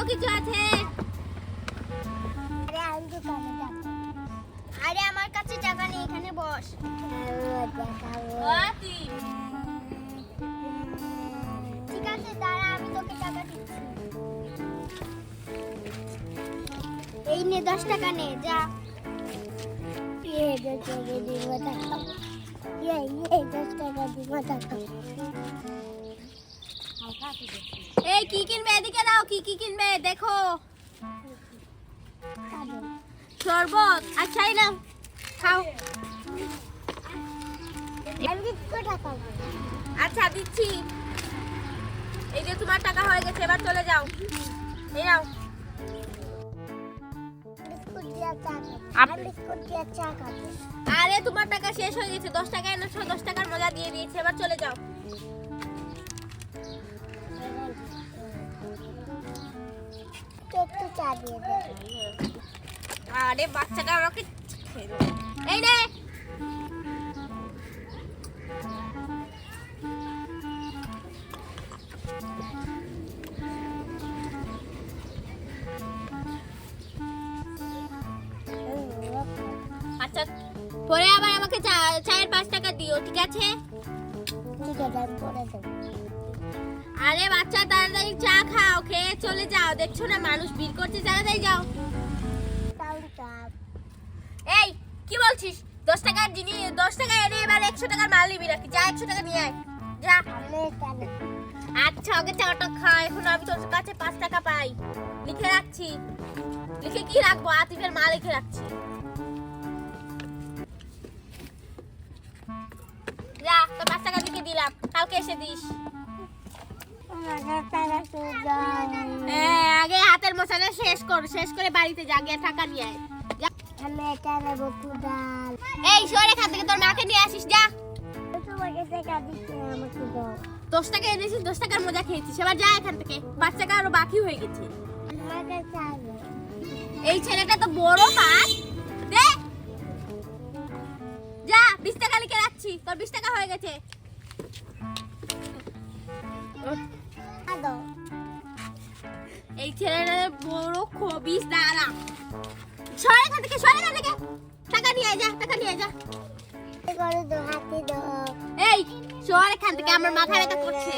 কিছু আছে? আরে আমার কাছে টাকা নেই, এখানে বস। ঠিক আছে দাঁড়া, আমি তোকে টাকা দিচ্ছি। এই নে 10 টাকা নে, যা। এই কি কিনবে? এদিকে দাও, কি কি কিনবে দেখো। শরবত। আচ্ছা এই নাও, খাও। আচ্ছা দিচ্ছি। এই যে তোমার টাকা হয়ে গেছে, এবার চলে যাও। এই নাও। আরে তোমার টাকা শেষ হয়ে গেছে, 10 টাকা এনেছো, 10 টাকার মজা দিয়ে দিয়েছে, এবার চলে যাও। আরে বাচ্চাটা আমাকে এই নে। আচ্ছা পরে আবার আমাকে চায়ের 5 টাকা দিও, ঠিক আছে? আরে বাচ্চা তাড়াতাড়ি চা খাও, খেয়ে চলে যাও। দেখছো না মানুষ ভিড় করছে, তাড়াতাড়ি যাও। এই কি বলছিস? 10 টাকার জিনিস 10 টাকা এনে এবার 100 টাকার মাল নিবি নাকি? যা 100 টাকা নিয়ে আয়, যা। আচ্ছা ওকে চাটা খা, এখন আমি তোর কাছে 5 টাকা পাই, লিখে রাখছি। লিখে কি রাখবো? আতিফের মা লিখে রাখছি। যা, তো 5 টাকা লিখে দিলাম, কালকে এসে দিস। আগে হাতের মোছাটা শেষ কর, শেষ করে বাড়িতে যা, গিয়ে টাকা নিয়ে আয়। এই সরে এখান থেকে, তোর মাকে নিয়ে আসিস, যা। 10 টাকা এনেছিস, 10 টাকার মজা খেয়েছিস, এবার যা এখান থেকে। 5 টাকা আরো বাকি হয়ে গেছে। এই ছেলেটা তো বড় পাস, দে যা। 20 টাকা লিখে রাখছি, তোর 20 টাকা হয়ে গেছে। এই ছেলেটা বড় খবিস, দাঁড়া। সরে এখান থেকে, সরে এখান থেকে। টাকা নিয়ে যা, টাকা নিয়ে যা। এই সরে এখান থেকে, আমার মাথা ব্যথা করছে।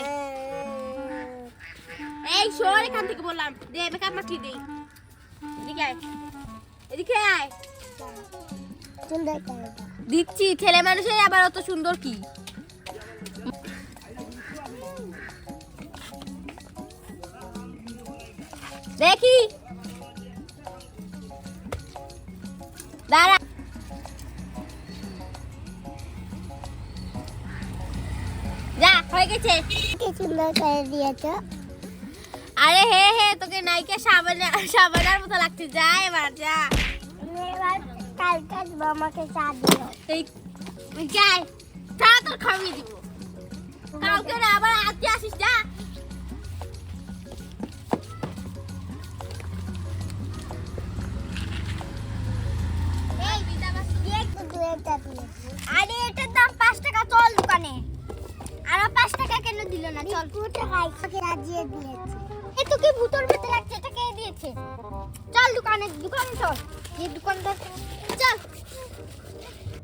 এই সরে এখান থেকে বললাম, দে মেকআপ মাখি দে। এদিকে আয়, এদিকে আয়। দিচ্ছি, ছেলে মানুষের আবার অত সুন্দর কি? দেখি, দাঁড়া। যা, হয়ে গেছে। কি সুন্দর করে দিয়েছো। আরে হে হে, তোকে নাইকে সাবানার মতো লাগছে। যা এবার, যা। এবার কালকে আমাকে চা দিও। এই যাই, চা তোর খাইয়ে দিব। কালকে না, আবার আজকে আসিস, যা। আরে এটার দাম 5 টাকা, চল দোকানে। আর 5 টাকা কেন দিল না? চল, 2 টাকা রাজিয়ে দিয়েছে। এ তোকে ভূতর মতো লাগছে, এটা কে দিয়েছে? চল দোকানে, দোকানে চল। এই দোকানদার, চল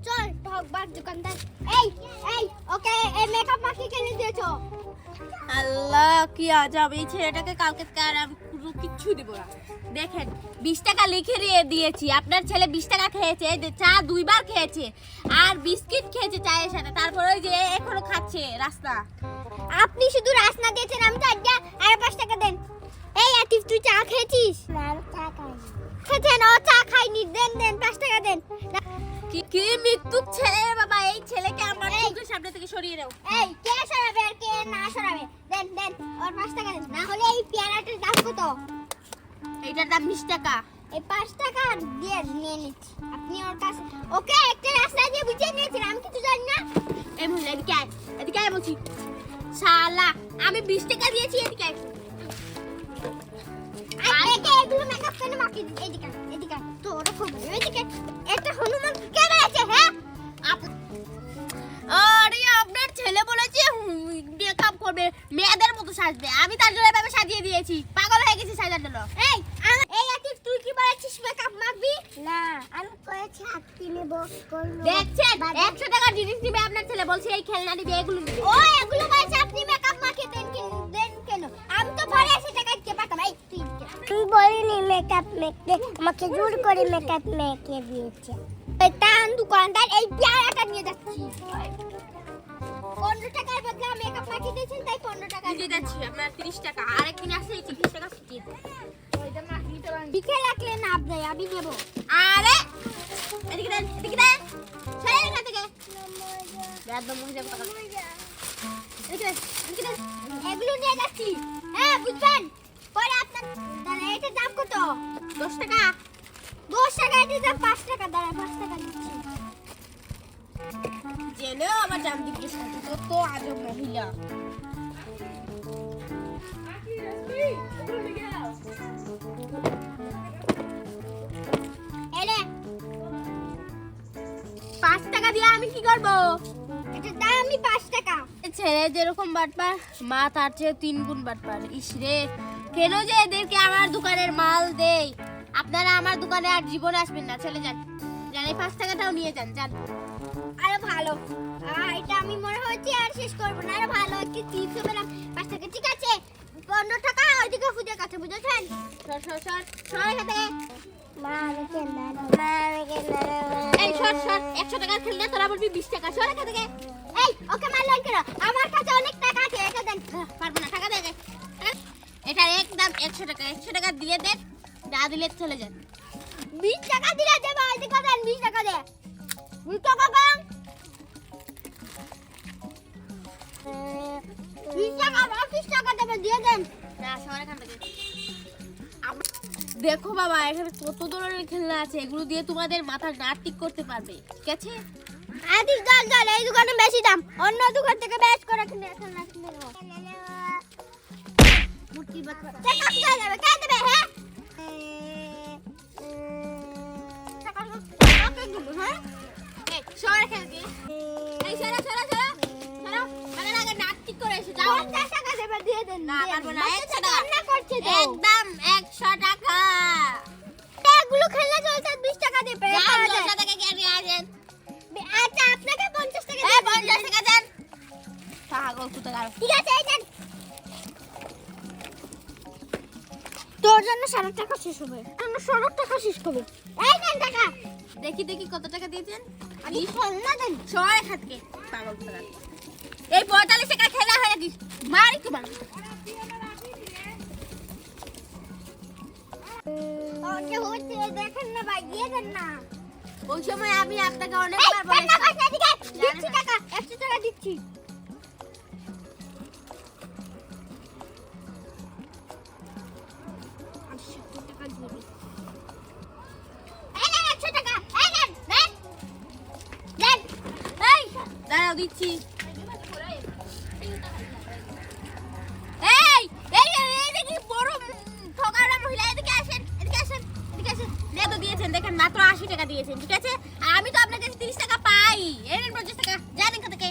চল ঠকবার দোকানদার। এই এই ওকে এই মেকআপ মাখি কেন দিয়েছো? আল্লাহ কি আজব, এই ছেলেটাকে কালকে আর আমি কিচ্ছু দিব না। দেখেন 20 টাকা লিখে দিয়েছি, আপনার ছেলে 20 টাকা খেয়েছে, এই যে চা 2 বার খেয়েছে আর বিস্কিট খেয়েছে চায়ের সাথে, তারপরে ওই যে এখনো খাচ্ছে রাস্তা। আপনি শুধু রাসনা দিয়েছেন, আমি তো আজ্ঞা আর 5 টাকা দেন। এই আতিফ তুই চা খেয়েছিস? না আমি চা খাইনি। খেয়েছেন? ও চা খাইনি, দেন দেন 5 টাকা দেন। কি মৃত্যুক ছেলে বাবা, এই ছেলেকে আমার চোখের সামনে থেকে সরিয়ে দাও। এই কে সরাবে আর কে না সরাবে? দেন দেন ওর 5 টাকা দেন, না হলে এই পেয়ারাটার দাম কত? এইটার দাম 20 টাকা। এই 5 টাকা দিয়ে নিয়ে নিচ্ছি। আপনি ওর কাছে ওকে একটা রাস্তা দিয়ে বুঝিয়ে নিয়েছেন, আমি কিছু জানি না। এই মহিলা এদিকে আয়, এদিকে আয় বলছি। শালা আমি 20 টাকা দিয়েছি, এদিকে আয়। আর একে এগুলো মেকআপ কেন মাখি? এদিকে এদিকে তোর খুব এদিকে একটা হনুমান কে বেড়েছে? হ্যাঁ আরে আপনার ছেলে বলেছে মেকআপ করবে, মেয়েদের মতো সাজবে। আমি তার জন্য এভাবে সাজিয়ে দিয়েছি। পাগল হয়ে গেছি সাজার জন্য। এই আতিফ তুই কি বলেছিস মেকআপ মাখবি? না আমি কয়েছি হাত কিনে বস করব। দেখছেন 100 টাকার জিনিস নিবে আপনার ছেলে, বলছে এই খেলনা নিবে, এগুলো নিবে। ও এগুলো বলছে আপনি মেকআপ মাখিয়ে দেন কেন? আমি তো পরে 80 টাকা দিয়ে পাঠাবো। এই তুই বলিনি মেকআপ মেখতে, আমাকে জোর করে মেকআপ মেখে দিয়েছে। এই টান দোকানদার এই পেয়ারাটা নিয়ে যাচ্ছি। 15 টাকার বদলে মেকআপ মাখিয়ে দিয়েছেন, তাই 15 টাকা দিয়ে যাচ্ছি। আপনার 30 টাকা। আরেকদিন আসলে এই 30 টাকা ফিরিয়ে দেন। ওইটা মাখিয়ে তো বিকেল রাখলে না আপনি, আমি নেব। আরে এদিকে দেন, এদিকে দেন। ছেড়ে এখান থেকে। একদম মুখে যাবে টাকা। এদিকে দেন। এগুলো নিয়ে যাচ্ছি। হ্যাঁ বুঝবেন, পরে আপনার দাঁড়া, এটা দাম কত? 10 টাকা। 10 টাকা, এটা দাম 5 টাকা। দাঁড়া 5 টাকা দিচ্ছি। জেনেও আমার দাম জিজ্ঞেস করছে, তো আজব মহিলা। এলে 5 টাকা দিয়ে আমি কি করবো? এটা দামই 5 টাকা। ছেলে যেরকম বাটপার, মা তার চেয়ে 3 গুণ বাটপার। ইসরে, কেন যে এদেরকে আমার দোকানের মাল দেই? আপনারা আমার দোকানে আর জীবনে আসবেন না, চলে যান। যান, এই 5 টাকাটাও নিয়ে যান, যান। আরে ভালো, এটা আমি মনে হচ্ছে আর শেষ করবো না। আরে ভালো, একটু চিপস পেলাম 5 টাকা। ঠিক আছে 15 টাকা ওইদিকে ফুটের কাছে, বুঝেছেন? সর সর সর সর এখান থেকে। মা আমি কেন এই সর সর, 100 টাকার খেলনা তোরা বলবি 20 টাকা। সর এখান থেকে। এই ওকে মারলেন কেন? আমার কাছে অনেক টাকা আছে, এটা দেন। পারবো না, টাকা দে আগে। এটার একদম 100 টাকা। 100 টাকা দিয়ে দেন, না দিলে চলে যান। 20 টাকা দিলে দেবো, ওইদিকে দেন। 20 টাকা দে। 20 টাকা কম। 20 টাকা 30 টাকা দেবে, দিয়ে দেন। না, সর এখান থেকে। দেখো বাবা, এখানে কত ধরনের খেলনা আছে, এগুলো দিয়ে তোমাদের মাথা নাট ঠিক করতে পারবে, ঠিক আছে? আদিস দল এই দোকানে বেশি দাম, অন্য দোকান থেকে বেশ করে কিনে নেবো। মুটি বাচ্চা টাকা কোথায় যাবে? কে দেবে? হ্যাঁ টাকা কে দেবে? হ্যাঁ এই সর এখান থেকে। এই সরা সরা সরা সরা, মানে আগে নাট ঠিক করে এসে যাও। 50 টাকা দেবে, দিয়ে দেন। না, পারবো না। 100 টাকা রান্না করছে তো। একদম 100 টাকা। এগুলো খেলনা চলছে 20 টাকা দেবে। যান, 200 টাকা কে নিয়ে আসেন। আচ্ছা আপনাকে 50 টাকা এই 50 টাকা দেন। পাগল কোথাকার। ঠিক আছে এই দেন। তোর জন্য 60 টাকা শেষ হবে। জন্য 60 টাকা শেষ হবে। এই দেন টাকা। দেখি দেখি কত টাকা দিয়েছেন। আমি খেলনা দেন। সর এখান থেকে, পাগল কোথাকার। এই 45 টাকা খেলা হয়ে গেছিস, মারি তো বাড়ি। ওকে হচ্ছে দেখেন না ভাই, দিয়ে দেন না। ওই সময় আমি আপনাকে এই অনেকবার টাকা বলেছি। পয়সা দিকে দিচ্ছি, টাকা 100 টাকা দিচ্ছি। এই দেন 100 টাকা। এই দেন দেন দেন। এই দাঁড়াও, দিচ্ছি। এই এই এই দেখি বড় ঠকারা মহিলা, এদিকে আসেন, এদিকে আসেন, এদিকে আসেন। নে তো দিয়েছেন, দেখেন মাত্র 80 টাকা দিয়েছেন, ঠিক আছে? আর আমি তো আপনার কাছে 30 টাকা পাই। এই নেন 50 টাকা, যান এখান থেকে।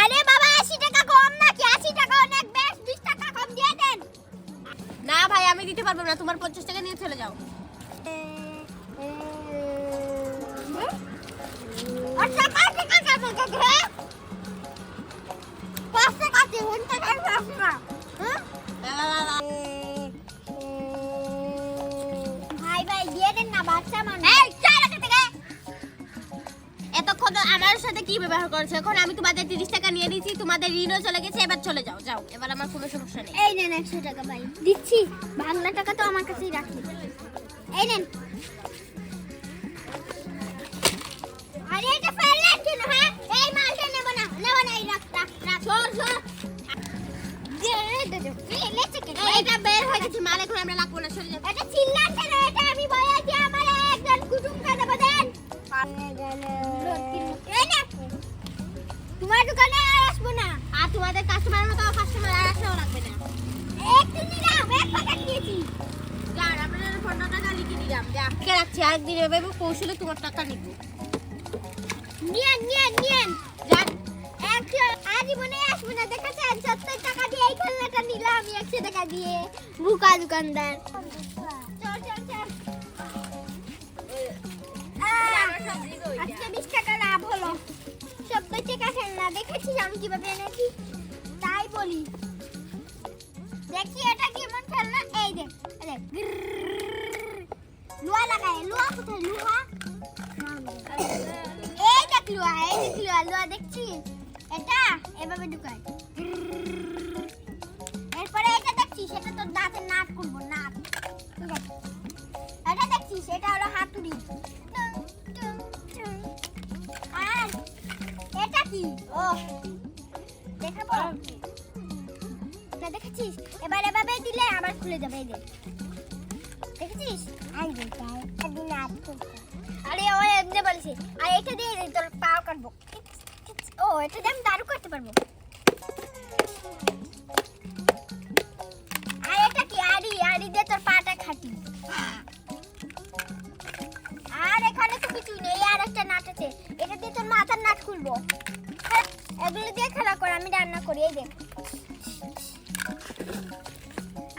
আরে বাবা 80 টাকা কম নাকি? 80 টাকা অনেক বেশ, 20 টাকা কম দিয়ে দেন। না ভাই, আমি দিতে পারবো না, তোমার 50 টাকা নিয়ে চলে যাও। আচ্ছা 5 টাকা কাটবে কাকে? 5 টাকা দিয়ে 1 টাকা পাস না। হ্যাঁ ভাই ভাই দিয়ে দেন না, বাচ্চা মানুষ। এই চল এখান থেকে। এতক্ষণ আমার সাথে কি ব্যবহার করেছে? এখন আমি তোমাদের 30 টাকা নিয়ে দিয়েছি, তোমাদের ঋণও চলে গেছে, এবার চলে যাও, যাও। এবার আমার কোনো সমস্যা নেই। এই নেন 100 টাকা ভাই, দিচ্ছি। বাংলা টাকা তো আমার কাছেই রাখি। এই নেন। আরে এটা ফেললেন কেন? হ্যাঁ এই মালটা নেব না, এই রাখ রাখ রাখ। সর সর। লেচে কেন? এটা বের হয়ে গেছে মাল, এখন আমরা লাগবো না, চলে যাও। এটা চিল্লান কেন? এটা আমি বলেছি আমার একজন কুটুমকে দেব, দেন। এই না তোমার দোকানে আর আসবো না। আর তোমাদের কাস্টমার মতো কাস্টমার আর আসাও লাগবে না। একটু নিলাম, এক প্যাকেট নিয়েছি। যান, আপনাদের 15 টাকা লিখে দিলাম, যা। কে রাখছি, আরেকদিন এভাবে কৌশলে তোমার টাকা নিব। নিয়েন নিয়েন নিয়েন। যান। আজীবনে আসবো না, দেখাচ্ছেন 70 দিয়ে বুকা দোকানদার। চল চল চল। আজকে 20 টাকা লাভ হলো। 70 টাকা খেলনা দেখেছিস আমি কিভাবে এনেছি? তাই বলি। দেখি এটা কেমন খেলনা। এই দেখ দেখ লুয়া লাগায়। লুয়া কোথায়? লুহা এই দেখ লুয়া। এই দেখ লুয়া। লুয়া দেখছিস? এটা এভাবে ঢুকায়। এরপরে এটা দেখছিস? এটা তোর দাঁতের নাট করবো। নাট। এটা দেখছিস? এটা হলো হাতুড়ি। আর এটা কি? ও দেখাবো না? দেখেছিস? এবার এভাবে দিলে আবার খুলে যাবে। এই দেখ দেখেছিস? আরে ও এমনি বলছি। আর এটা দিয়ে তোর পাও কাটবো। ও এটা দিয়ে আমি দারু করতে পারবো। আর এটা কি? আড়ি। আড়ি দিয়ে তোর পাটা খাটি। আর এখানে তো কিছু নেই। আর একটা নাট আছে। এটা দিয়ে তোর মাথার নাট খুলবো। এগুলো দিয়ে খেলা কর। আমি রান্না করি। এই দেখ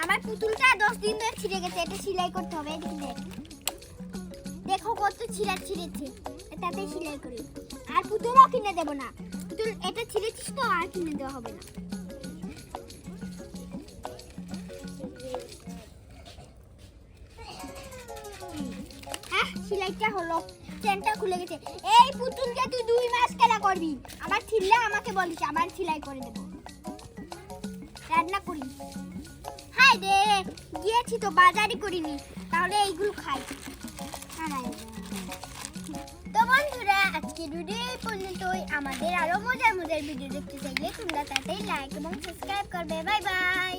আমার পুতুলটা 10 দিন ধরে ছিঁড়ে গেছে। এটা সেলাই করতে হবে। এদিকে দেখ। দেখো কত ছিঁড়া ছিঁড়েছে। এটাতে সেলাই করি। আর পুতুলও কিনে দেব না। পুতুল এটা ছিঁড়েছিস তো আর কিনে দেওয়া হবে না। হ্যাঁ সেলাইটা হলো। চেনটা খুলে গেছে। এই পুতুলকে তুই 2 মাস খেলা করবি। আবার ছিঁড়লে আমাকে বলিস। আবার সেলাই করে দেব। রান্না করি। হাই রে গিয়েছি তো বাজারই করিনি। তাহলে এইগুলো খাই। তো বন্ধুরা আজকে ভিডিও এই পর্যন্তই। আমাদের আরো মজার মজার ভিডিও দেখতে চাইলে তোমরা তাতেই লাইক এবং সাবস্ক্রাইব করবে। Bye bye.